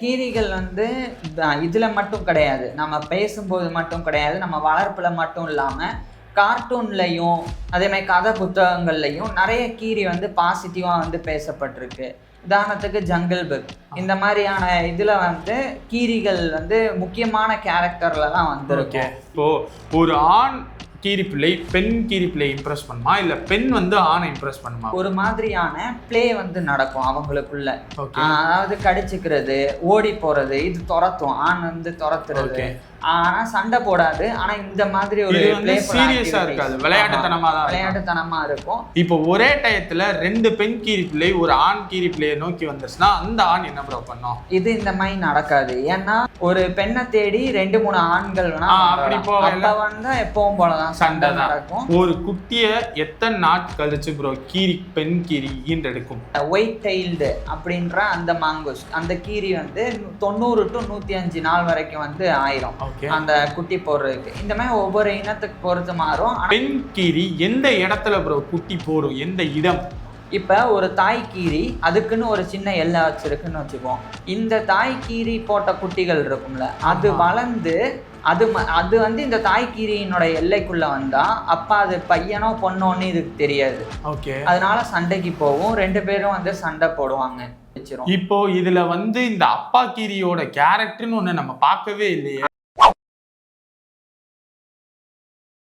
கீரிகள் வந்து இதுல மட்டும் கிடையாது, நம்ம பேசும்போது மட்டும் கிடையாது, நம்ம வளர்ப்புல மட்டும் இல்லாம கார்ட்டூன்லையும் அதே மாதிரி கதை புத்தகங்கள்லையும் நிறைய கீரி வந்து பாசிட்டிவா வந்து பேசப்பட்டிருக்கு. உதாரணத்துக்கு ஜங்கிள் புக் இந்த மாதிரியான இதுல வந்து கீரிகள் வந்து முக்கியமான கேரக்டர்ல தான் வந்திருக்கு. இப்போ ஒரு ஆண் கீரி பிள்ளை பெண் கீரி பிள்ளை இம்ப்ரெஸ் பண்ணுமா இல்ல பெண் வந்து ஆணை இம்ப்ரெஸ் பண்ணுமா? ஒரு மாதிரியான பிளே வந்து நடக்கும் அவங்களுக்குள்ள. அதாவது கடிச்சுக்கிறது, ஓடி போறது, இது துரத்தும், ஆண் வந்து துரத்துறது. ஆனா சண்டை போடாது. ஆனா இந்த மாதிரி ஒரு சீரியஸா இருக்காது, விளையாட்டுத்தனமா இருக்கும். இப்போ ஒரே டயத்துல ரெண்டு பெண் கீரி பிள்ளை ஒரு ஆண் கீரி பிள்ளையை நோக்கி வந்துச்சுன்னா அந்த ஆண் என்ன ப்ரோ பண்ணும்? இது இந்த மாதிரி நடக்காது. ஏன்னா ஒரு பெண்ணை தேடி 2-3 ஆண்கள் வந்தா எப்பவும் போலதான் சண்டை நடக்கும். ஒரு குட்டிய எத்தனை நாட் கழிச்சு ப்ரோ கீரி பெண் கீரி ஈன்றெடுக்கும்? ஒயிட் டெயில்டு அப்படின்ற அந்த மாங்கோஸ் அந்த கீரி வந்து 90 to 105 நாள் வரைக்கும் வந்து ஆயிரும் அந்த குட்டி போடுறதுக்கு. இந்த மாதிரி ஒவ்வொரு இனத்துக்கு பொறுத்து மாறும். பெண் கீரி எந்த இடத்துல ப்ரோ குட்டி போடும், எந்த இடம்? இப்ப ஒரு தாய் கீரி அதுக்குன்னு ஒரு சின்ன எல்லை வச்சிருக்குன்னு வச்சுப்போம். இந்த தாய் கீரி போட்ட குட்டிகள் இருக்கும்ல, அது வளர்ந்து அது வந்து இந்த தாய் கீரியினோட எல்லைக்குள்ள வந்தா அப்ப அது பையனோ பொண்ணோன்னு இதுக்கு தெரியாது. அதனால சண்டைக்கு போகும், 2 பேரும் வந்து சண்டை போடுவாங்க. இப்போ இதுல வந்து இந்த அப்பா கீரியோட கேரக்டர்னு ஒண்ணு நம்ம பார்க்கவே இல்லையே.